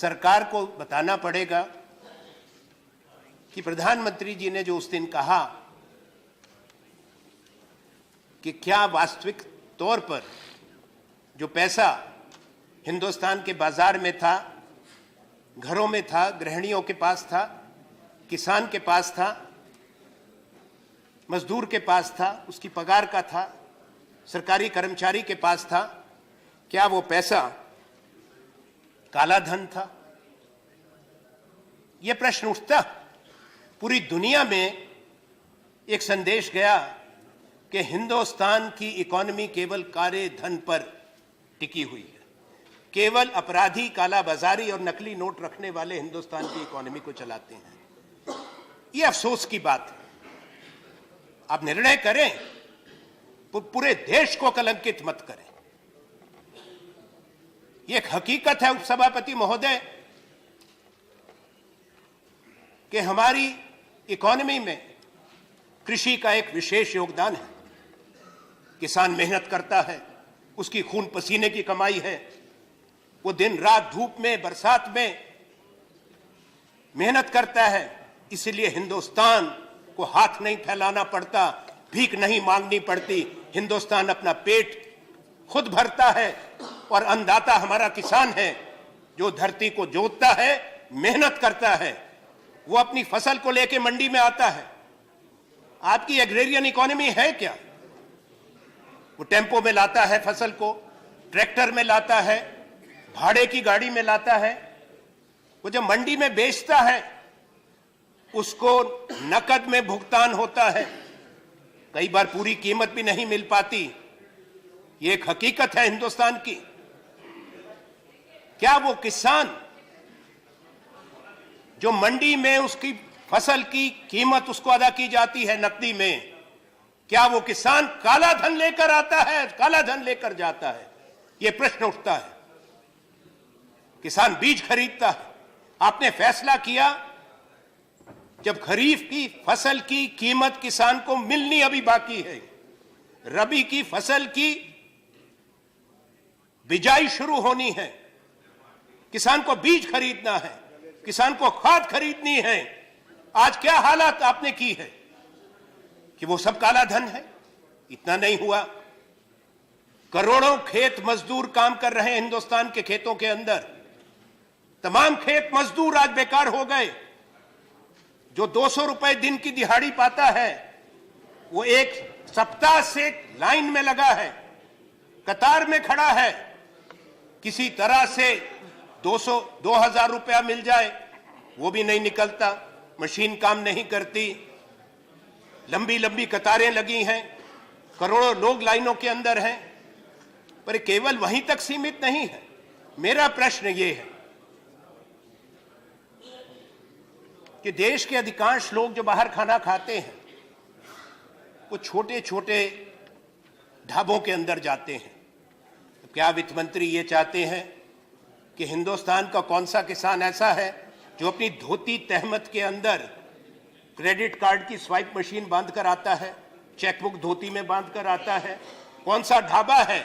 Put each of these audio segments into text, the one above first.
सरकार को बताना पड़ेगा कि प्रधानमंत्री जी ने जो उस दिन कहा कि क्या वास्तविक तौर पर जो पैसा हिंदुस्तान के बाजार में था, घरों में था, गृहिणियों के पास था, किसान के पास था, मजदूर के पास था, उसकी पगार का था, सरकारी कर्मचारी के पास था, क्या वो पैसा काला धन था? यह प्रश्न उठता। पूरी दुनिया में एक संदेश गया कि हिंदुस्तान की इकोनॉमी केवल काले धन पर टिकी हुई है। केवल अपराधी, कालाबाजारी और नकली नोट रखने वाले हिंदुस्तान की इकोनॉमी को चलाते हैं। यह अफसोस की बात है। आप निर्णय करें, पूरे देश को कलंकित मत करें। यह एक हकीकत है उपसभापति महोदय कि हमारी इकोनॉमी में कृषि का एक विशेष योगदान है। किसान मेहनत करता है, उसकी खून पसीने की कमाई है। वो दिन रात धूप में, बरसात में मेहनत करता है। इसलिए हिंदुस्तान को हाथ नहीं फैलाना पड़ता, भीख नहीं मांगनी पड़ती। हिंदुस्तान अपना पेट खुद भरता है और अन्नदाता हमारा किसान है, जो धरती को जोतता है, मेहनत करता है। वो अपनी फसल को लेके मंडी में आता है। आपकी एग्रेरियन इकोनॉमी है क्या? वो टेम्पो में लाता है फसल को, ट्रैक्टर में लाता है, भाड़े की गाड़ी में लाता है। वो जब मंडी में बेचता है उसको नकद में भुगतान होता है। कई बार पूरी कीमत भी नहीं मिल पाती। ये एक हकीकत है हिंदुस्तान की। क्या वो किसान जो मंडी में उसकी फसल की कीमत उसको अदा की जाती है नकदी में, क्या वो किसान काला धन लेकर आता है, काला धन लेकर जाता है? ये प्रश्न उठता है। किसान बीज खरीदता है। आपने फैसला किया जब खरीफ की फसल की कीमत किसान को मिलनी अभी बाकी है, रबी की फसल की बिजाई शुरू होनी है, किसान को बीज खरीदना है, किसान को खाद खरीदनी है। आज क्या हालात आपने की है कि वो सब काला धन है? इतना नहीं हुआ, करोड़ों खेत मजदूर काम कर रहे हैं हिंदुस्तान के खेतों के अंदर। तमाम खेत मजदूर आज बेकार हो गए। जो 200 रुपए दिन की दिहाड़ी पाता है, वो एक सप्ताह से लाइन में लगा है, कतार में खड़ा है। किसी तरह से 2000 रुपया मिल जाए, वो भी नहीं निकलता। मशीन काम नहीं करती, लंबी लंबी कतारें लगी हैं, करोड़ों लोग लाइनों के अंदर हैं। पर केवल वहीं तक सीमित नहीं है। मेरा प्रश्न ये है कि देश के अधिकांश लोग जो बाहर खाना खाते हैं वो छोटे छोटे ढाबों के अंदर जाते हैं। क्या वित्त मंत्री ये चाहते हैं कि हिंदुस्तान का कौन सा किसान ऐसा है जो अपनी धोती तहमत के अंदर क्रेडिट कार्ड की स्वाइप मशीन बांध कर आता है, चेकबुक धोती में बांध कर आता है? कौन सा ढाबा है,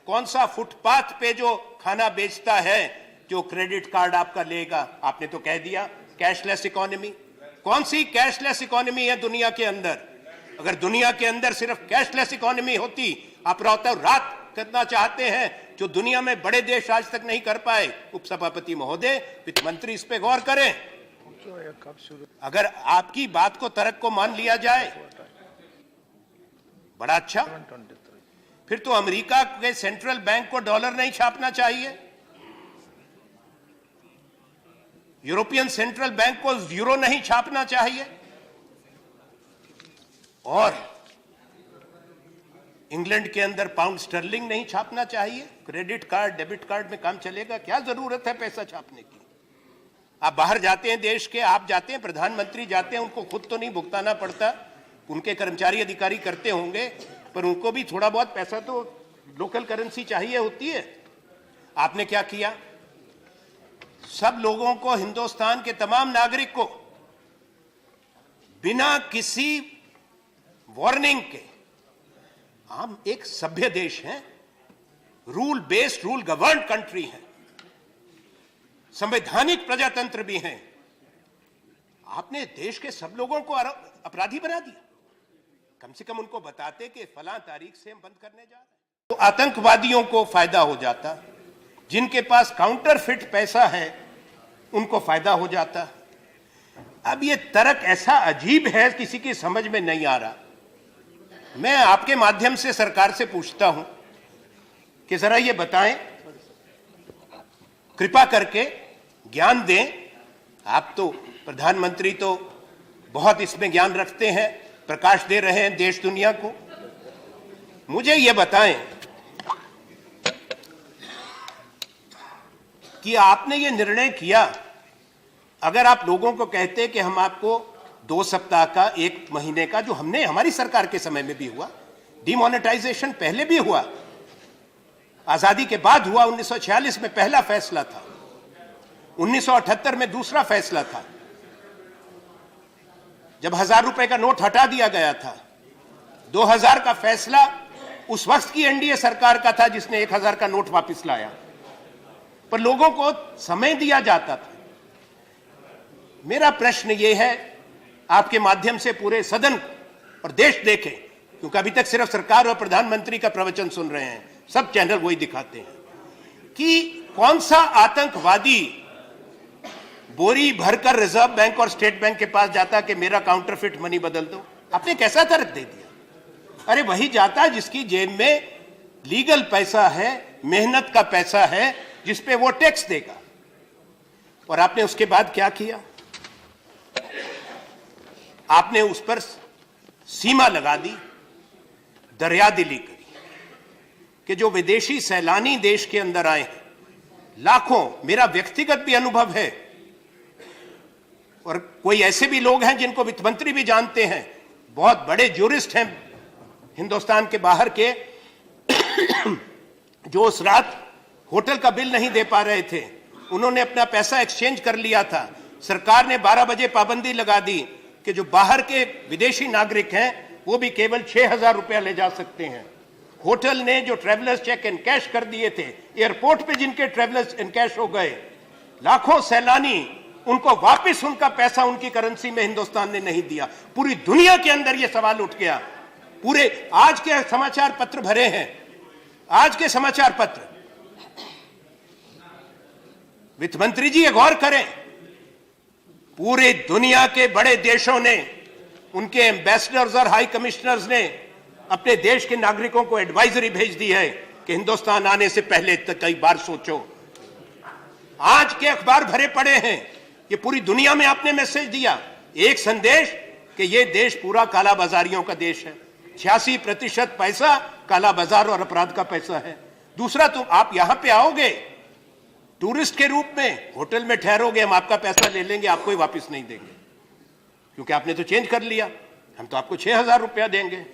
कौन सा फुटपाथ पे जो खाना बेचता है जो क्रेडिट कार्ड आपका लेगा? आपने तो कह दिया कैशलेस इकोनॉमी। कौन सी कैशलेस इकोनॉमी है दुनिया के अंदर? अगर दुनिया के अंदर सिर्फ कैशलेस इकोनॉमी होती, आप रातों रात करना चाहते हैं जो दुनिया में बड़े देश आज तक नहीं कर पाए। उपसभापति महोदय, वित्त मंत्री इस पे गौर करें। अगर आपकी बात को, तर्क को मान लिया जाए, बड़ा अच्छा। फिर तो अमेरिका के सेंट्रल बैंक को डॉलर नहीं छापना चाहिए, यूरोपियन सेंट्रल बैंक को यूरो नहीं छापना चाहिए, और इंग्लैंड के अंदर पाउंड स्टर्लिंग नहीं छापना चाहिए। क्रेडिट कार्ड, डेबिट कार्ड में काम चलेगा? क्या जरूरत है पैसा छापने की? आप बाहर जाते हैं देश के, आप जाते हैं, प्रधानमंत्री जाते हैं, उनको खुद तो नहीं भुगताना पड़ता, उनके कर्मचारी अधिकारी करते होंगे, पर उनको भी थोड़ा बहुत पैसा तो लोकल करेंसी चाहिए होती है। आपने क्या किया? सब लोगों को, हिंदुस्तान के तमाम नागरिक को बिना किसी वार्निंग के, हम एक सभ्य देश हैं, rule based, rule governed country है, संवैधानिक प्रजातंत्र भी हैं, आपने देश के सब लोगों को अपराधी बना दिया। कम से कम उनको बताते कि फलां तारीख से हम बंद करने जा रहे हैं, तो आतंकवादियों को फायदा हो जाता, जिनके पास काउंटरफिट पैसा है उनको फायदा हो जाता। अब ये तर्क ऐसा अजीब है, किसी की समझ में नहीं आ रहा। मैं आपके माध्यम से सरकार से पूछता हूं कि जरा ये बताएं, कृपा करके ज्ञान दें। आप तो प्रधानमंत्री तो बहुत इसमें ज्ञान रखते हैं, प्रकाश दे रहे हैं देश दुनिया को। मुझे ये बताएं कि आपने ये निर्णय किया, अगर आप लोगों को कहते कि हम आपको 2 सप्ताह का, 1 महीने का, जो हमने हमारी सरकार के समय में भी हुआ, डिमोनेटाइजेशन पहले भी हुआ, आजादी के बाद हुआ, 1946 में पहला फैसला था, 1978 में दूसरा फैसला था, जब 1000 रुपए का नोट हटा दिया गया था। 2000 का फैसला उस वक्त की एनडीए सरकार का था जिसने 1000 का नोट वापस लाया, पर लोगों को समय दिया जाता था। मेरा प्रश्न यह है, आपके माध्यम से पूरे सदन और देश देखें, क्योंकि अभी तक सिर्फ सरकार और प्रधानमंत्री का प्रवचन सुन रहे हैं, सब चैनल वही दिखाते हैं, कि कौन सा आतंकवादी बोरी भरकर रिजर्व बैंक और स्टेट बैंक के पास जाता कि मेरा काउंटरफिट मनी बदल दो। आपने कैसा तर्क दे दिया? अरे वही जाता जिसकी जेब में लीगल पैसा है, मेहनत का पैसा है, जिसपे वो टैक्स देगा। और आपने उसके बाद क्या किया? आपने उस पर सीमा लगा दी, दरियादिली करी कि जो विदेशी सैलानी देश के अंदर आए हैं, लाखों, मेरा व्यक्तिगत भी अनुभव है, और कोई ऐसे भी लोग हैं जिनको वित्त मंत्री भी जानते हैं, बहुत बड़े ज्यूरिस्ट हैं हिंदुस्तान के बाहर के, जो उस रात होटल का बिल नहीं दे पा रहे थे, उन्होंने अपना पैसा एक्सचेंज कर लिया था। सरकार ने 12 बजे पाबंदी लगा दी कि जो बाहर के विदेशी नागरिक हैं वो भी केवल 6000 रुपया ले जा सकते हैं। होटल ने जो ट्रेवलर्स चेक इन कैश कर दिए थे, एयरपोर्ट पे जिनके ट्रेवलर्स इन कैश हो गए, लाखों सैलानी, उनको वापस उनका पैसा उनकी करेंसी में हिंदुस्तान ने नहीं दिया। पूरी दुनिया के अंदर यह सवाल उठ गया। पूरे आज के समाचार पत्र भरे हैं, आज के समाचार पत्र। वित्त मंत्री जी ये गौर करें, पूरे दुनिया के बड़े देशों ने, उनके एम्बेसडर्स और हाई कमिश्नर्स ने अपने देश के नागरिकों को एडवाइजरी भेज दी है कि हिंदुस्तान आने से पहले कई बार सोचो। आज के अखबार भरे पड़े हैं, ये पूरी दुनिया में आपने मैसेज दिया, एक संदेश कि ये देश पूरा काला बाजारियों का देश है, 86% पैसा काला बाजार और अपराध का पैसा है। दूसरा, तुम आप यहां पे आओगे टूरिस्ट के रूप में, होटल में ठहरोगे, हम आपका पैसा ले लेंगे, आपको ही वापस नहीं देंगे, क्योंकि आपने तो चेंज कर लिया, हम तो आपको 6000 रुपया देंगे।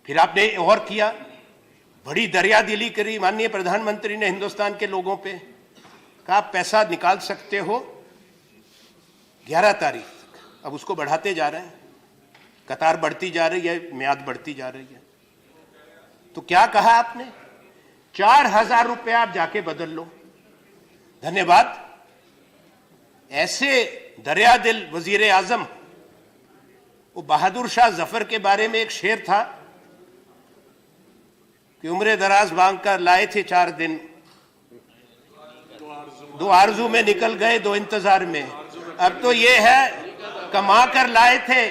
फिर आपने और किया, बड़ी दरियादिली करी माननीय प्रधानमंत्री ने हिंदुस्तान के लोगों पे, कहा आप पैसा निकाल सकते हो 11 तारीख तक, अब उसको बढ़ाते जा रहे हैं, कतार बढ़ती जा रही है, म्याद बढ़ती जा रही है। तो क्या कहा आपने? 4000 रुपया आप जाके बदल लो। धन्यवाद। ऐसे दरियादिल वजीर आजम, वो बहादुर शाह जफर के बारे में एक शेर था कि उम्र दराज मांग कर लाए थे 4 दिन, 2 आरजू में निकल गए 2 इंतजार में। अब तो ये है कमा कर लाए थे,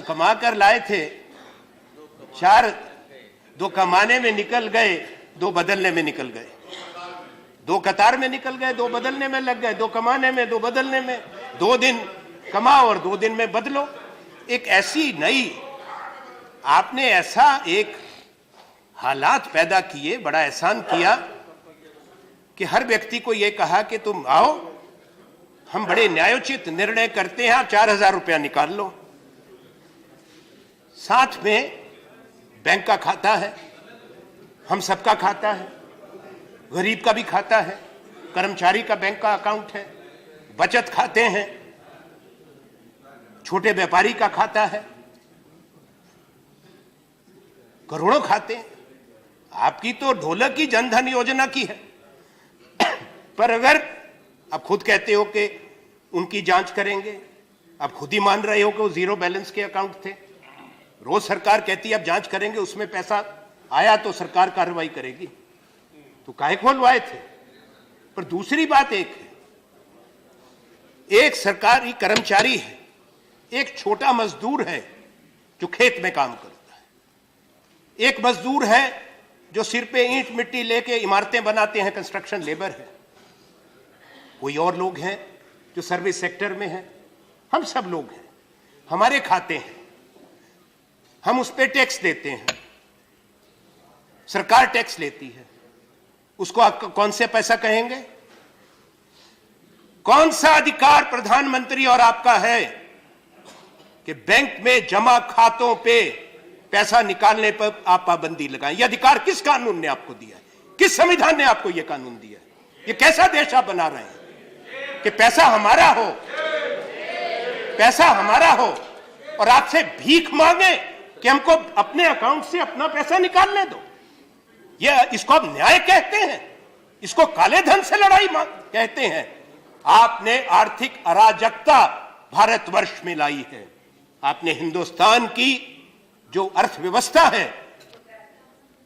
कमा कर लाए थे 4, 2 कमाने में निकल गए, 2 बदलने में निकल गए, 2 कतार में निकल गए, 2 बदलने में लग गए, 2 कमाने में, 2 बदलने में। 2 दिन कमाओ और 2 दिन में बदलो। एक ऐसी नई, आपने ऐसा एक हालात पैदा किए, बड़ा एहसान किया कि हर व्यक्ति को यह कहा कि तुम आओ, हम बड़े न्यायोचित निर्णय करते हैं, आप 4000 रुपया निकाल लो। साथ में बैंक का खाता है, हम सबका खाता है, गरीब का भी खाता है, कर्मचारी का बैंक का अकाउंट है, बचत खाते हैं, छोटे व्यापारी का खाता है, करोड़ों खाते हैं। आपकी तो ढोलक की जनधन योजना की है, पर अगर आप खुद कहते हो कि उनकी जांच करेंगे, आप खुद ही मान रहे हो कि वो जीरो बैलेंस के अकाउंट थे, रोज सरकार कहती है अब जांच करेंगे, उसमें पैसा आया तो सरकार कार्रवाई करेगी, तो काहे खोलवाए थे। पर दूसरी बात एक है, एक सरकारी कर्मचारी है, एक छोटा मजदूर है जो खेत में काम करता है, एक मजदूर है जो सिर पे ईंट मिट्टी लेके इमारतें बनाते हैं, कंस्ट्रक्शन लेबर है, कोई और लोग हैं जो सर्विस सेक्टर में हैं, हम सब लोग हैं, हमारे खाते हैं, हम उस पे टैक्स देते हैं, सरकार टैक्स लेती है, उसको आप कौन से पैसा कहेंगे? कौन सा अधिकार प्रधानमंत्री और आपका है कि बैंक में जमा खातों पे पैसा निकालने पर आप पाबंदी लगाएं? यह अधिकार किस कानून ने आपको दिया है? किस संविधान ने आपको यह कानून दिया है? यह कैसा देश आप बना रहे हैं कि पैसा हमारा हो, पैसा हमारा हो और आपसे भीख मांगे कि हमको अपने अकाउंट से अपना पैसा निकालने दो? यह इसको आप न्याय कहते हैं? इसको काले धन से लड़ाई कहते हैं? आपने आर्थिक अराजकता भारतवर्ष में लाई है। आपने हिंदुस्तान की जो अर्थव्यवस्था है,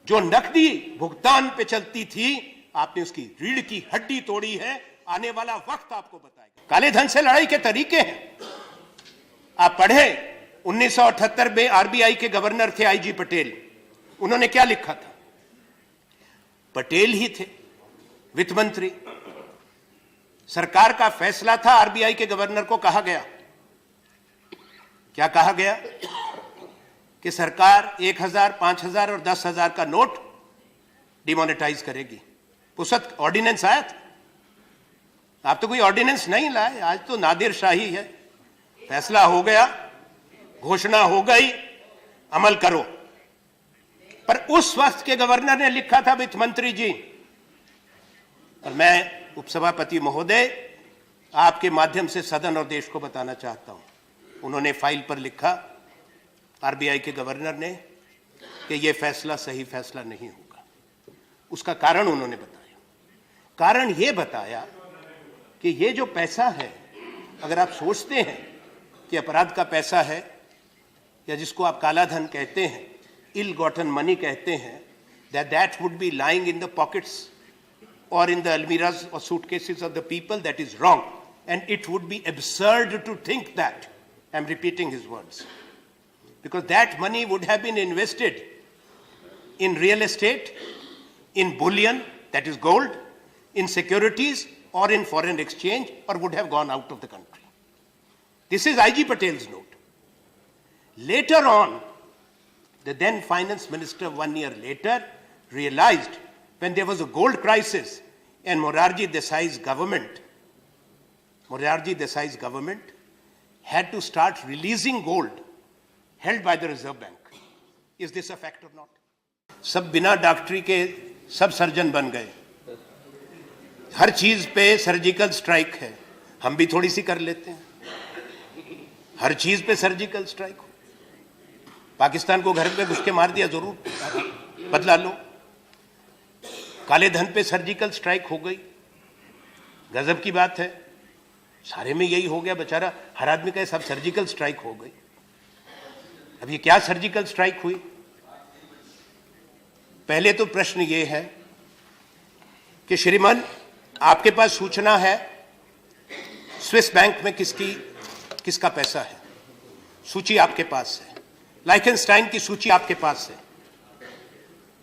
जो नकदी भुगतान पे चलती थी, आपने उसकी रीढ़ की हड्डी तोड़ी है। आने वाला वक्त आपको बताएगा। काले धन से लड़ाई के तरीके हैं। आप पढ़े 1978 में आरबीआई के गवर्नर थे आईजी पटेल, उन्होंने क्या लिखा था? पटेल ही थे वित्त मंत्री, सरकार का फैसला था, आरबीआई के गवर्नर को कहा गया, क्या कहा गया कि सरकार 1000, 5000 और 10,000 का नोट डिमोनेटाइज करेगी। उस वक्त ऑर्डिनेंस आया था। आप तो कोई ऑर्डिनेंस नहीं लाए, आज तो नादिर शाही है, फैसला हो गया, घोषणा हो गई, अमल करो। पर उस वक्त के गवर्नर ने लिखा था, वित्त मंत्री जी, और मैं उपसभापति महोदय आपके माध्यम से सदन और देश को बताना चाहता हूं, उन्होंने फाइल पर लिखा आरबीआई के गवर्नर ने कि यह फैसला सही फैसला नहीं होगा। उसका कारण उन्होंने बताया। कारण यह बताया कि यह जो पैसा है, अगर आप सोचते हैं कि अपराध का पैसा है, या जिसको आप काला धन कहते हैं, इल गॉटन मनी कहते हैं, that would be lying in the pockets or in the almirahs or suitcases of the people, that is wrong. And it would be absurd to think that. I'm repeating his words. Because that money would have been invested in real estate, in bullion, that is gold, in securities, or in foreign exchange, or would have gone out of the country. This is IG Patel's note. Later on, the then finance minister 1 year later realized, when there was a gold crisis and Morarji Desai's government had to start releasing gold held by the Reserve Bank. Is this a fact or not? सब बिना डॉक्टरी के सब surgeon बन गए, हर चीज पे surgical strike है। हम भी थोड़ी सी कर लेते हैं, हर चीज पे सर्जिकल स्ट्राइक हो। पाकिस्तान को घर पे घुस के मार दिया, जरूर बदला लो। काले धन पे सर्जिकल स्ट्राइक हो गई, गजब की बात है। सारे में यही हो गया, बेचारा हर आदमी का सब सर्जिकल स्ट्राइक हो गई। अब ये क्या सर्जिकल स्ट्राइक हुई? पहले तो प्रश्न ये है कि श्रीमान, आपके पास सूचना है स्विस बैंक में किसका पैसा है, सूची आपके पास है। लाइखनस्टाइन की सूची आपके पास है।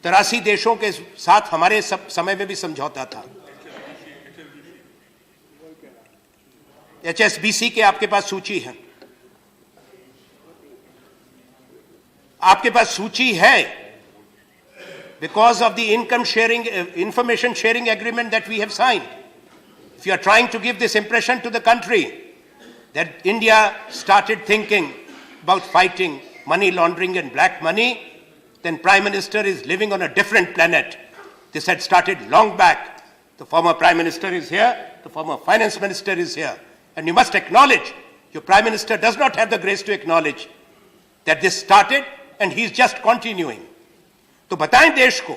83 देशों के साथ हमारे सब समय में भी समझौता था। HSBC के आपके पास सूची है, आपके पास सूची है, because of the information sharing agreement that we have signed. If you are trying to give this impression to the country that India started thinking about fighting money laundering and black money, then Prime Minister is living on a different planet. This had started long back. The former Prime Minister is here, the former Finance Minister is here. And you must acknowledge, your Prime Minister does not have the grace to acknowledge that this started and he's just continuing. तो बताएं देश को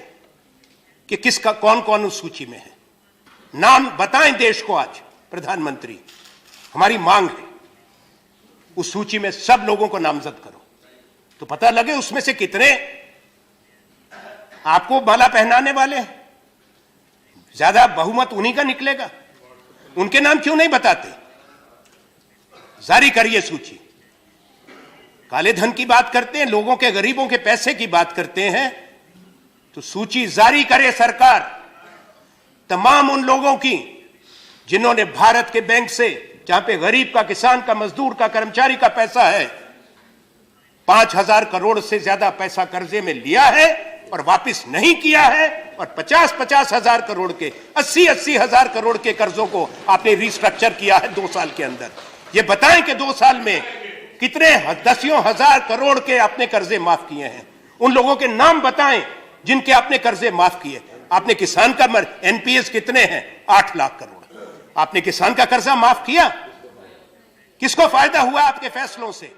कि किसका कौन कौन उस सूची में है। नाम बताएं देश को आज प्रधानमंत्री, हमारी मांग है। उस सूची में सब लोगों को नामजद करो तो पता लगे उसमें से कितने आपको माला पहनाने वाले हैं। ज्यादा बहुमत उन्हीं का निकलेगा। उनके नाम क्यों नहीं बताते? जारी करिए सूची। काले धन की बात करते हैं, लोगों के, गरीबों के पैसे की बात करते हैं, तो सूची जारी करे सरकार तमाम उन लोगों की जिन्होंने भारत के बैंक से, जहां पे गरीब का, किसान का, मजदूर का, कर्मचारी का पैसा है, 5,000 करोड़ से ज्यादा पैसा कर्जे में लिया है और वापस नहीं किया है, और 50-50 हजार करोड़ के, 80-80 हजार करोड़ के कर्जों को आपने रिस्ट्रक्चर किया है 2 साल के अंदर। ये बताएं कि 2 साल में कितने दसियों हजार करोड़ के आपने कर्जे माफ किए हैं। उन लोगों के नाम बताएं जिनके आपने कर्जे माफ किए। आपने किसान का एनपीएस कितने हैं? 8 लाख करोड़। आपने किसान का कर्जा माफ किया? किसको फायदा हुआ आपके फैसलों से?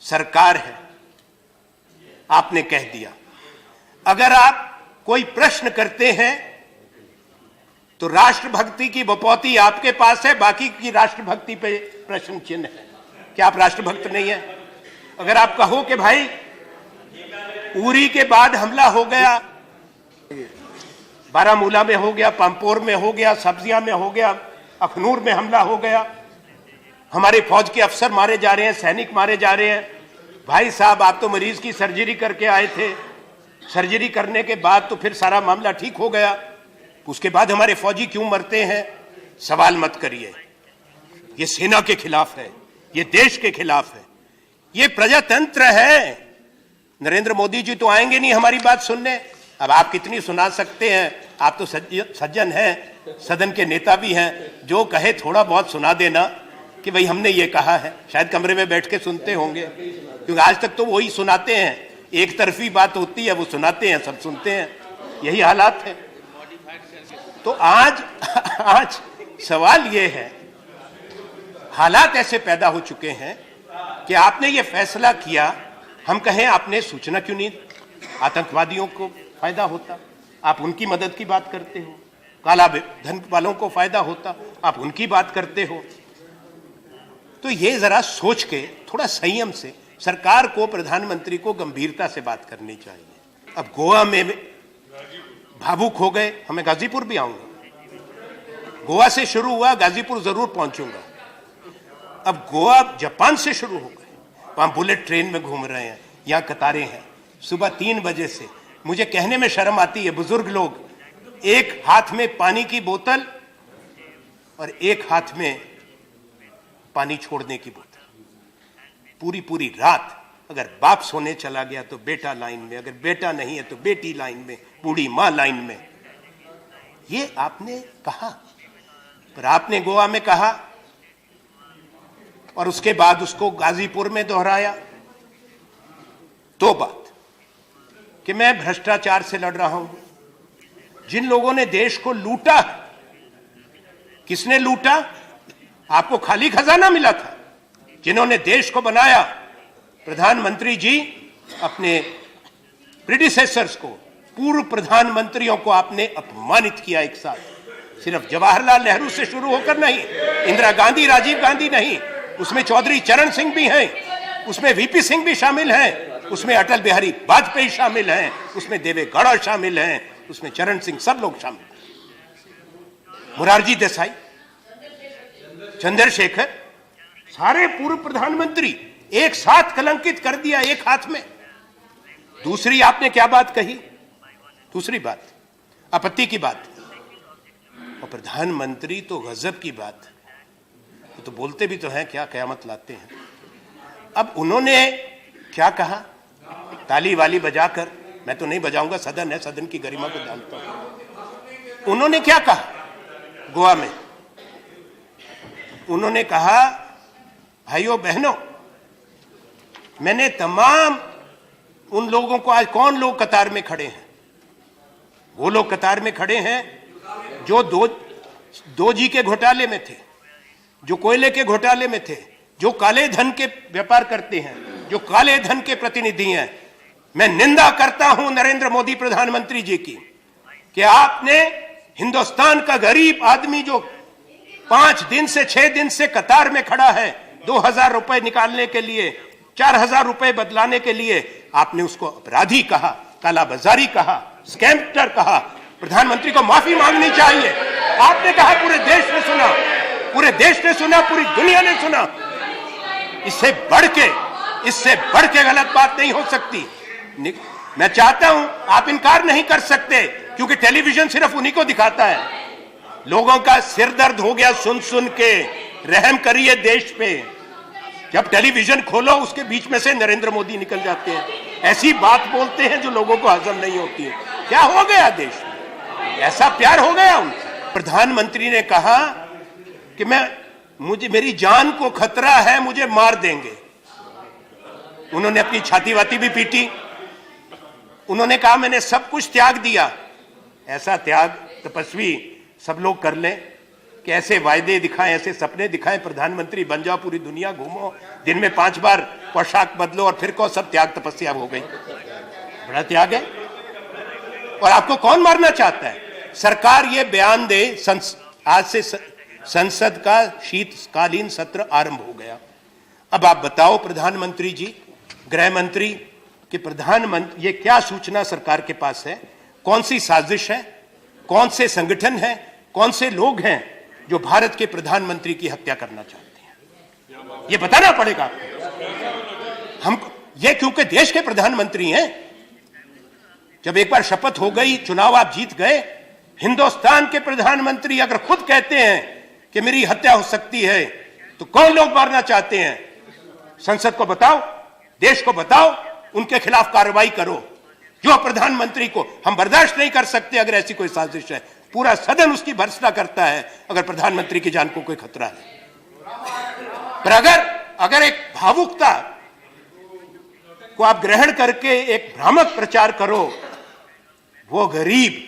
सरकार है, आपने कह दिया। अगर आप कोई प्रश्न करते हैं तो राष्ट्रभक्ति की बपौती आपके पास है, बाकी की राष्ट्रभक्ति पे प्रश्न चिन्ह है। क्या आप राष्ट्रभक्त नहीं है? अगर आप कहो कि भाई उरी के बाद हमला हो गया, बारामूला में हो गया, पांपोर में हो गया, सब्जियां में हो गया, अखनूर में हमला हो गया, हमारे फौज के अफसर मारे जा रहे हैं, सैनिक मारे जा रहे हैं। भाई साहब, आप तो मरीज की सर्जरी करके आए थे, सर्जरी करने के बाद तो फिर सारा मामला ठीक हो गया, उसके बाद हमारे फौजी क्यों मरते हैं? सवाल मत करिए। ये सेना के खिलाफ है, ये देश के खिलाफ है, ये प्रजातंत्र है। नरेंद्र मोदी जी तो आएंगे नहीं हमारी बात सुनने। अब आप कितनी सुना सकते हैं? आप तो सज्जन हैं, सदन के नेता भी हैं, जो कहे थोड़ा बहुत सुना देना कि भाई हमने ये कहा है। शायद कमरे में बैठ के सुनते होंगे, क्योंकि आज तक तो वही सुनाते हैं। एक तरफी बात होती है, वो सुनाते हैं, सब सुनते हैं। यही हालात है। तो आज सवाल ये है, हालात ऐसे पैदा हो चुके हैं कि आपने ये फैसला किया। हम कहें आपने सूचना क्यों नहीं? आतंकवादियों को फायदा होता, आप उनकी मदद की बात करते हो। काला धन वालों को फायदा होता, आप उनकी बात करते हो। तो ये जरा सोच के, थोड़ा संयम से सरकार को, प्रधानमंत्री को गंभीरता से बात करनी चाहिए। अब गोवा में भावुक हो गए, हमें गाजीपुर भी आऊंगा। गोवा से शुरू हुआ, गाजीपुर जरूर पहुंचूंगा। अब गोवा जापान से शुरू हो गए, वहां बुलेट ट्रेन में घूम रहे हैं, यहां कतारें हैं सुबह 3 बजे से। मुझे कहने में शर्म आती है, बुजुर्ग लोग, एक हाथ में पानी की बोतल और एक हाथ में पानी छोड़ने की बोतल। पूरी रात अगर बाप सोने चला गया तो बेटा लाइन में, अगर बेटा नहीं है तो बेटी लाइन में, बूढ़ी मां लाइन में। ये आपने कहा, पर आपने गोवा में कहा और उसके बाद उसको गाजीपुर में दोहराया। 2 बात कि मैं भ्रष्टाचार से लड़ रहा हूं। जिन लोगों ने देश को लूटा, किसने लूटा? आपको खाली खजाना मिला था। जिन्होंने देश को बनाया, प्रधानमंत्री जी, अपने प्रीडिसेसर्स को, पूर्व प्रधानमंत्रियों को आपने अपमानित किया एक साथ। सिर्फ जवाहरलाल नेहरू से शुरू होकर नहीं, इंदिरा गांधी, राजीव गांधी नहीं, उसमें चौधरी चरण सिंह भी हैं, उसमें वीपी सिंह भी शामिल हैं, उसमें अटल बिहारी वाजपेयी शामिल हैं, उसमें देवे गौड़ा शामिल हैं, उसमें चरण सिंह, सब लोग शामिल हैं। मोरारजी देसाई, चंद्रशेखर, सारे पूर्व प्रधानमंत्री एक साथ कलंकित कर दिया एक हाथ में। दूसरी आपने क्या बात कही? दूसरी बात आपत्ति की बात, और प्रधानमंत्री तो गजब की बात, तो बोलते भी तो हैं, क्या कयामत लाते हैं। अब उन्होंने क्या कहा? ताली वाली बजाकर, मैं तो नहीं बजाऊंगा, सदन है, सदन की गरिमा को जानता हूं। उन्होंने क्या कहा गोवा में? उन्होंने कहा, भाइयों बहनों, मैंने तमाम उन लोगों को, आज कौन लोग कतार में खड़े हैं? वो लोग कतार में खड़े हैं जो 2G के घोटाले में थे, जो कोयले के घोटाले में थे, जो काले धन के व्यापार करते हैं, जो काले धन के प्रतिनिधि हैं। मैं निंदा करता हूं नरेंद्र मोदी प्रधानमंत्री जी की कि आपने हिंदुस्तान का गरीब आदमी जो 5 दिन से 6 दिन से कतार में खड़ा है 2000 रुपए निकालने के लिए, 4000 रुपए बदलाने के लिए, आपने उसको अपराधी कहा, कालाबाजारी कहा, स्कैमर कहा। प्रधानमंत्री को माफी मांगनी चाहिए। आपने कहा, पूरे देश ने सुना, पूरे देश ने सुना, पूरी दुनिया ने सुना। इससे बढ़ के गलत बात नहीं हो सकती। मैं चाहता हूं, आप इनकार नहीं कर सकते, क्योंकि टेलीविजन सिर्फ उन्हीं को दिखाता है। लोगों का सिर दर्द हो गया सुन सुन के। रहम करिए देश पे। जब टेलीविजन खोलो उसके बीच में से नरेंद्र मोदी निकल जाते हैं, ऐसी बात बोलते हैं जो लोगों को हजम नहीं होती है। क्या हो गया देश में? ऐसा प्यार हो गया उनसे। प्रधानमंत्री ने कहा कि मेरी जान को खतरा है, मुझे मार देंगे। उन्होंने अपनी छाती वाती भी पीटी। उन्होंने कहा, मैंने सब कुछ त्याग दिया। ऐसा त्याग तपस्वी सब लोग कर लें कि ऐसे वायदे दिखाएं, ऐसे सपने दिखाएं, प्रधानमंत्री बन जाओ, पूरी दुनिया घूमो, दिन में 5 बार पोशाक बदलो और फिर कहो सब त्याग तपस्या हो गई। बड़ा त्याग है। और आपको कौन मारना चाहता है? सरकार ये बयान दे, आज से संसद का शीतकालीन सत्र आरंभ हो गया। अब आप बताओ प्रधानमंत्री जी, गृह मंत्री, कि प्रधानमंत्री ये क्या सूचना सरकार के पास है? कौन सी साजिश है? कौन से संगठन है? कौन से लोग हैं जो भारत के प्रधानमंत्री की हत्या करना चाहते हैं? ये बताना पड़ेगा आपको। हम ये क्योंकि देश के प्रधानमंत्री हैं। जब एक बार शपथ हो गई, चुनाव आप जीत गए, हिंदुस्तान के प्रधानमंत्री अगर खुद कहते हैं कि मेरी हत्या हो सकती है, तो कौन लोग मारना चाहते हैं? संसद को बताओ, देश को बताओ, उनके खिलाफ कार्रवाई करो। जो प्रधानमंत्री को हम बर्दाश्त नहीं कर सकते अगर ऐसी कोई साजिश है। पूरा सदन उसकी भर्त्सना करता है अगर प्रधानमंत्री की जान को कोई खतरा है। पर अगर एक भावुकता को आप ग्रहण करके एक भ्रामक प्रचार करो, वो गरीब,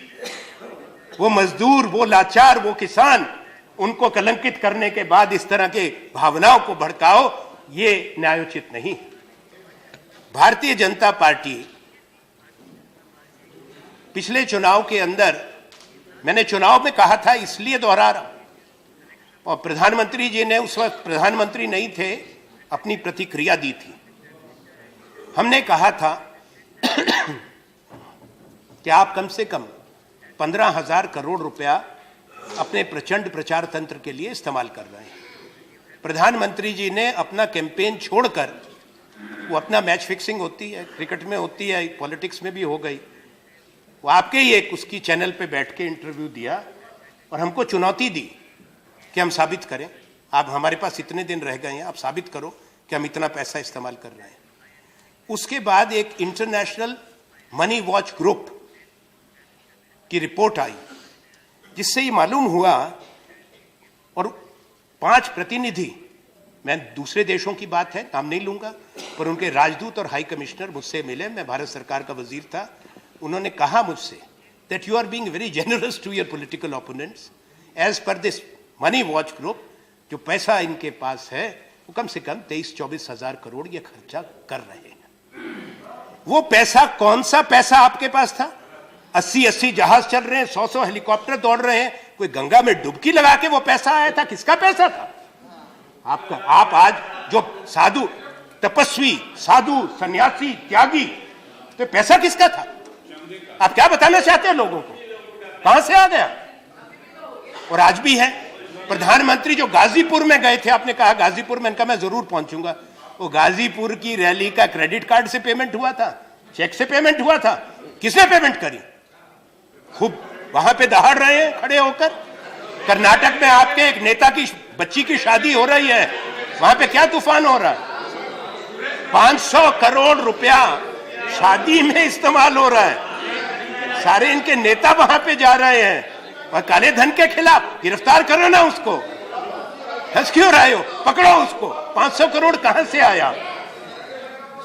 वो मजदूर, वो लाचार, वो किसान, उनको कलंकित करने के बाद इस तरह के भावनाओं को भड़काओ, ये न्यायोचित नहीं। भारतीय जनता पार्टी पिछले चुनाव के अंदर, मैंने चुनाव में कहा था, इसलिए दोहरा रहा हूं, और प्रधानमंत्री जी ने उस वक्त प्रधानमंत्री नहीं थे, अपनी प्रतिक्रिया दी थी। हमने कहा था कि आप कम से कम 15,000 करोड़ रुपया अपने प्रचंड प्रचार तंत्र के लिए इस्तेमाल कर रहे हैं। प्रधानमंत्री जी ने अपना कैंपेन छोड़कर, वो अपना मैच फिक्सिंग होती है, क्रिकेट में होती है, पॉलिटिक्स में भी हो गई, वो आपके ही एक उसकी चैनल पे बैठ के इंटरव्यू दिया और हमको चुनौती दी कि हम साबित करें, आप हमारे पास इतने दिन रह गए हैं, आप साबित करो कि हम इतना पैसा इस्तेमाल कर रहे हैं। उसके बाद एक इंटरनेशनल मनी वॉच ग्रुप की रिपोर्ट आई, जिससे ये मालूम हुआ, और 5 प्रतिनिधि, मैं दूसरे देशों की बात है, नाम नहीं लूंगा, पर उनके राजदूत और हाई कमिश्नर मुझसे मिले, मैं भारत सरकार का वजीर था। उन्होंने कहा मुझसे that you are being very generous to your political opponents. As per this money watch group, जो पैसा इनके पास है वो कम से कम 23-24 हजार करोड़ ये खर्चा कर रहे हैं। वो पैसा कौन सा पैसा आपके पास था? 80-80 जहाज चल रहे हैं, 100-100 हेलीकॉप्टर दौड़ रहे हैं, कोई गंगा में डुबकी लगा के वो पैसा आया था? किसका पैसा था आपका? आप आज जो साधु, तपस्वी, साधु, सन्यासी, त्यागी, तो पैसा किसका था? आप क्या बताना चाहते हैं लोगों को? कहां से आ गया? और आज भी है। प्रधानमंत्री जो गाजीपुर में गए थे, आपने कहा गाजीपुर में, इनका मैं जरूर पहुंचूंगा। वो गाजीपुर की रैली का क्रेडिट कार्ड से पेमेंट हुआ था, चेक से पेमेंट हुआ था? किसने पेमेंट करी? खूब वहां पे दहाड़ रहे हैं खड़े होकर। कर्नाटक में आपके एक नेता की बच्ची की शादी हो रही है, वहां पे क्या तूफान हो रहा है? 500 करोड़ रुपया शादी में इस्तेमाल हो रहा है। सारे इनके नेता वहां पे जा रहे हैं और काले धन के खिलाफ गिरफ्तार करो ना उसको। हंस क्यों रहे हो? पकड़ो उसको। 500 करोड़ कहां से आया?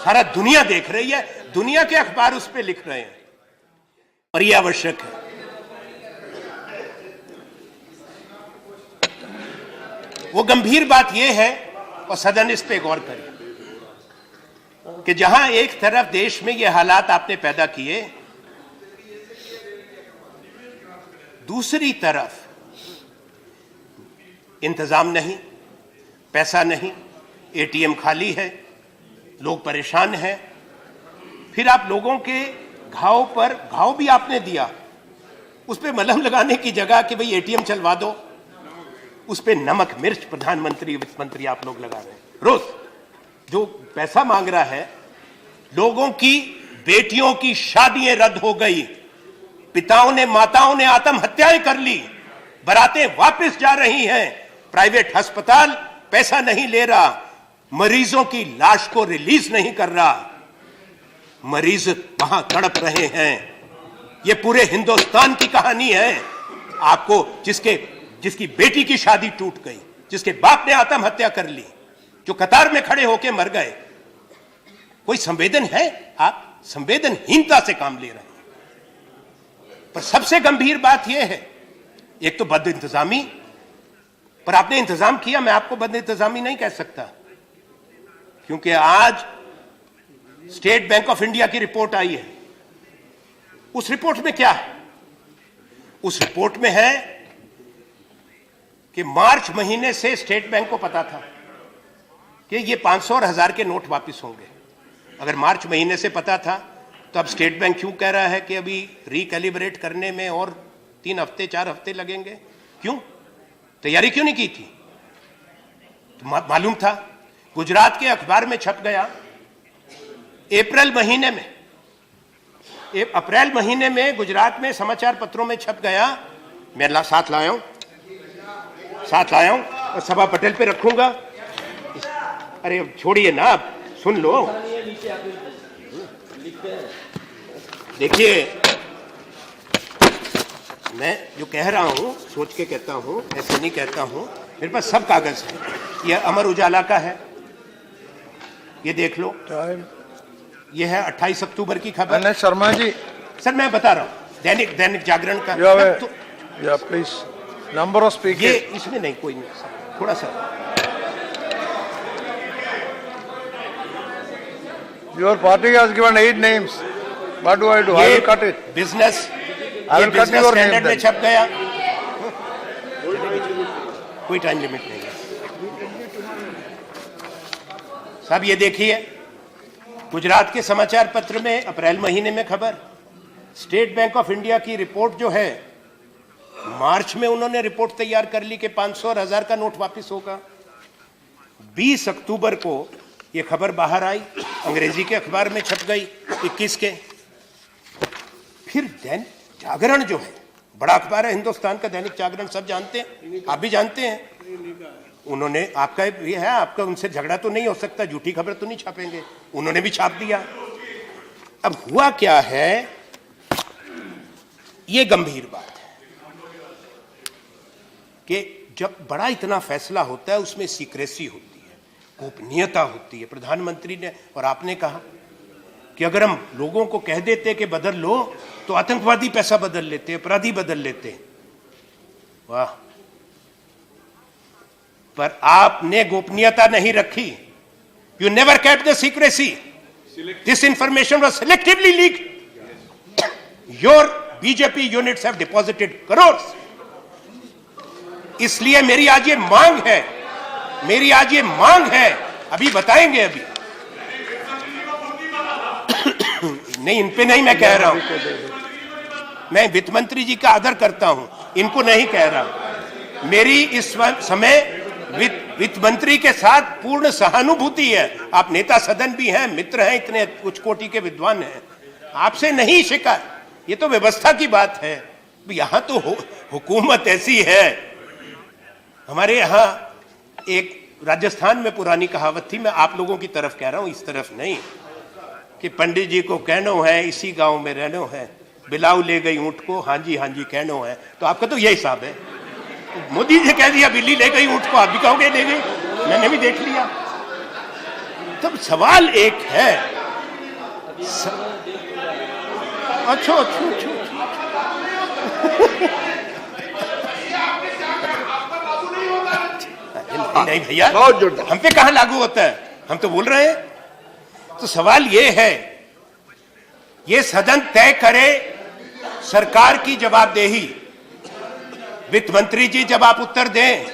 सारा दुनिया देख रही है, दुनिया के अखबार उस पे लिख रहे हैं। और ये आवश्यक है। वो गंभीर बात यह है, और सदन इस पे गौर करे, कि जहां एक तरफ देश में ये हालात आपने पैदा किए, दूसरी तरफ इंतजाम नहीं, पैसा नहीं, एटीएम खाली है, लोग परेशान हैं। फिर आप लोगों के घाव पर घाव भी आपने दिया, उस पे मलहम लगाने की जगह कि भाई एटीएम चलवा दो, उस पे नमक मिर्च प्रधानमंत्री वित्त मंत्री आप लोग लगा रहे हैं। रोज जो पैसा मांग रहा है, लोगों की बेटियों की शादियां रद्द हो गई, पिताओं ने माताओं ने आत्महत्याएं कर ली, बरातें वापस जा रही हैं, प्राइवेट अस्पताल पैसा नहीं ले रहा, मरीजों की लाश को रिलीज नहीं कर रहा, मरीज वहां तड़प रहे हैं। ये पूरे हिंदुस्तान की कहानी है। आपको जिसकी बेटी की शादी टूट गई, जिसके बाप ने आत्महत्या कर ली, जो कतार में खड़े होकर मर गए, कोई संवेदन है? आप संवेदनहीनता से काम ले रहे हैं। पर सबसे गंभीर बात यह है, एक तो बद इंतजामी, पर आपने इंतजाम किया, मैं आपको बद इंतजामी नहीं कह सकता, क्योंकि आज स्टेट बैंक ऑफ इंडिया की रिपोर्ट आई है। उस रिपोर्ट में क्या है? उस रिपोर्ट में है कि मार्च महीने से स्टेट बैंक को पता था कि ये 500 और 1000 के नोट वापस होंगे। अगर मार्च महीने से पता था तो अब स्टेट बैंक क्यों कह रहा है कि अभी रिकैलिब्रेट करने में और 3 हफ्ते 4 हफ्ते लगेंगे? क्यों? तैयारी क्यों नहीं की थी? तो मालूम था। गुजरात के अखबार में छप गया अप्रैल महीने में गुजरात में समाचार पत्रों में छप गया। मैं साथ लाया हूं और सभा पटेल पे रखूंगा। अरे छोड़िए ना, आप सुन लो। देखिए, मैं जो कह रहा हूं सोच के कहता हूं, ऐसे नहीं कहता हूं। मेरे पास सब कागज है। यह अमर उजाला का है, ये देख लो। यह है 28 अक्टूबर की खबर। शर्मा जी, सर मैं बता रहा हूं, दैनिक जागरण का। Please number of speaker. ये इसमें नहीं, कोई नहीं, थोड़ा सा। Your party has given 8 names. What do I do? I will cut it. Business, I will cut your name में then. छप गया। कोई टाइम लिमिट नहीं है साहब। ये देखिए, गुजरात के समाचार पत्र में अप्रैल महीने में खबर। स्टेट बैंक ऑफ इंडिया की रिपोर्ट जो है, मार्च में उन्होंने रिपोर्ट तैयार कर ली कि 500 और 1000 का नोट वापस होगा। 20 अक्टूबर को ये खबर बाहर आई, अंग्रेजी के अखबार में छप गई 21 के। फिर दैनिक जागरण जो है, बड़ा अखबार है हिंदुस्तान का, दैनिक जागरण सब जानते हैं, आप भी जानते हैं। उन्होंने, आपका ये है, आपका उनसे झगड़ा तो नहीं हो सकता, झूठी खबर तो नहीं छापेंगे, उन्होंने भी छाप दिया। अब हुआ क्या है, ये गंभीर बात है कि जब बड़ा इतना फैसला होता है उसमें सीक्रेसी होती है, गोपनीयता होती है। प्रधानमंत्री ने और आपने कहा कि अगर हम लोगों को कह देते कि बदल लो तो आतंकवादी पैसा बदल लेते, अपराधी बदल लेते। वाह, पर आपने गोपनीयता नहीं रखी। You never kept the secrecy. This information was selectively leaked. Your BJP units have deposited crore. इसलिए मेरी आज ये मांग है, अभी बताएंगे। अभी नहीं, इन पे नहीं मैं कह रहा हूं, मैं वित्त मंत्री जी का आदर करता हूं, इनको नहीं कह रहा। मेरी इस समय वित्त मंत्री के साथ पूर्ण सहानुभूति है। आप नेता सदन भी हैं, मित्र हैं, इतने उच्च कोटि के विद्वान हैं, आपसे नहीं शिकायत। ये तो व्यवस्था की बात है। यहां तो हुकूमत ऐसी है। हमारे यहां एक राजस्थान में पुरानी कहावत थी, मैं आप लोगों की तरफ कह रहा हूं, इस तरफ नहीं, कि पंडित जी को कहनो है इसी गांव में रहनो है, बिलाऊ ले गई ऊंट को, हाँ जी कहनो है। तो आपका तो यही हिसाब है। मोदी जी कह दिया बिल्ली ले गई ऊंट को, आप भी कहोगे ले गई, मैंने भी देख लिया। तब सवाल एक है, अच्छा नहीं भैया, हम पे कहां लागू होता है, हम तो बोल रहे हैं। तो सवाल ये है, ये सदन तय करे सरकार की जवाबदेही वित्त मंत्री जी, जब आप उत्तर दें,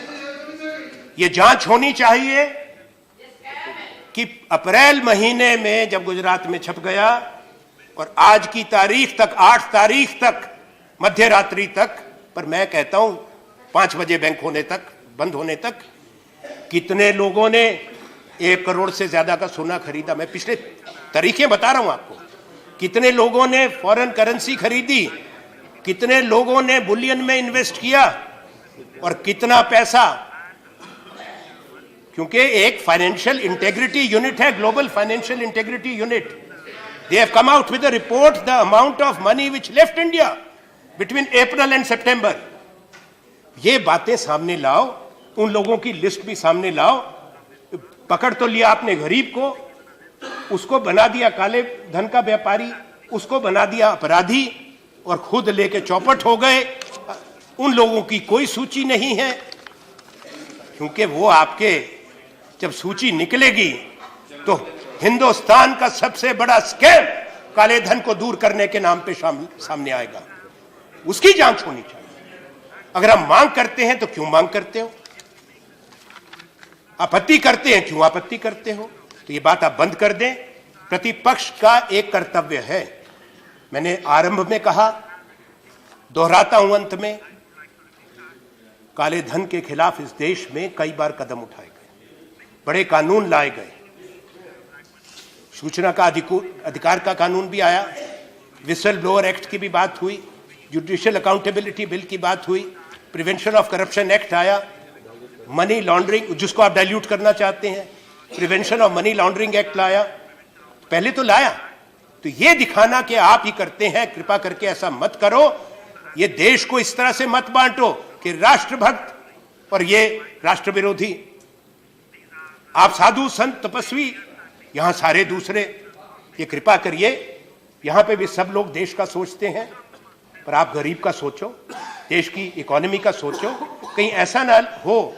ये जांच होनी चाहिए कि अप्रैल महीने में जब गुजरात में छप गया और आज की तारीख तक, 8 तारीख तक, मध्य रात्रि तक, पर मैं कहता हूं 5 बजे बैंक होने तक, बंद होने तक, कितने लोगों ने 1 करोड़ से ज्यादा का सोना खरीदा? मैं पिछले तारीखें बता रहा हूं आपको। कितने लोगों ने फॉरेन करेंसी खरीदी, कितने लोगों ने बुलियन में इन्वेस्ट किया, और कितना पैसा, क्योंकि एक फाइनेंशियल इंटेग्रिटी यूनिट है, global financial integrity unit, they have come out with a report the amount of money which left India between April and September. ये बातें सामने लाओ, उन लोगों की लिस्ट भी सामने लाओ। पकड़ तो लिया आपने गरीब को, उसको बना दिया काले धन का व्यापारी, उसको बना दिया अपराधी, और खुद लेके चौपट हो गए। उन लोगों की कोई सूची नहीं है, क्योंकि वो आपके जब सूची निकलेगी तो हिंदुस्तान का सबसे बड़ा स्कैम काले धन को दूर करने के नाम पे सामने आएगा। उसकी जांच होनी चाहिए। अगर हम मांग करते हैं तो क्यों मांग करते हो? आपत्ति करते हैं, क्यों आपत्ति करते हो? तो ये बात आप बंद कर दें। प्रतिपक्ष का एक कर्तव्य है, मैंने आरंभ में कहा, दोहराता हूं अंत में, काले धन के खिलाफ इस देश में कई बार कदम उठाए गए, बड़े कानून लाए गए, सूचना का अधिकार का कानून भी आया, विसल ब्लोअर एक्ट की भी बात हुई, जुडिशियल अकाउंटेबिलिटी बिल की बात हुई, प्रिवेंशन ऑफ करप्शन एक्ट आया, मनी लॉन्ड्रिंग जिसको आप डाइल्यूट करना चाहते हैं, prevention of money laundering act लाया, पहले तो लाया। तो ये दिखाना कि आप ही करते हैं, कृपा करके ऐसा मत करो। ये देश को इस तरह से मत बांटो कि राष्ट्रभक्त और ये राष्ट्र विरोधी, आप साधु संत तपस्वी, यहां सारे दूसरे। ये कृपा करिए, यहां पे भी सब लोग देश का सोचते हैं, पर आप गरीब का सोचो, देश की इकोनॉमी का सोचो। कहीं ऐसा ना हो,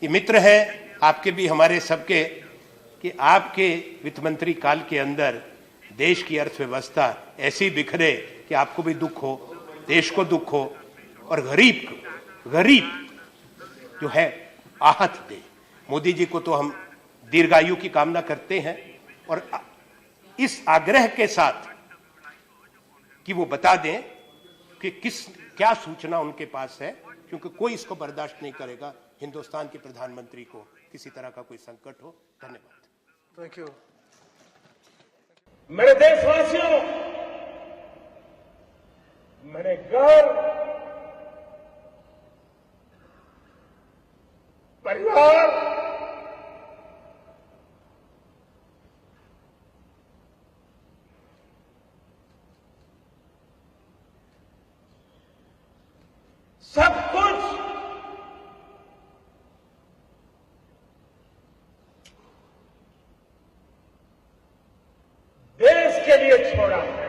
ये मित्र है आपके भी हमारे सबके, कि आपके वित्त मंत्री काल के अंदर देश की अर्थव्यवस्था ऐसी बिखरे कि आपको भी दुख हो, देश को दुख हो, और गरीब जो है आहत दे। मोदी जी को तो हम दीर्घायु की कामना करते हैं, और इस आग्रह के साथ कि वो बता दें कि क्या सूचना उनके पास है, क्योंकि कोई इसको बर्दाश्त नहीं करेगा हिंदुस्तान के प्रधानमंत्री को किसी तरह का कोई संकट हो। धन्यवाद। Thank you. मेरे देशवासियों, मेरे घर परिवार, सब कुछ देश के लिए छोड़ा है।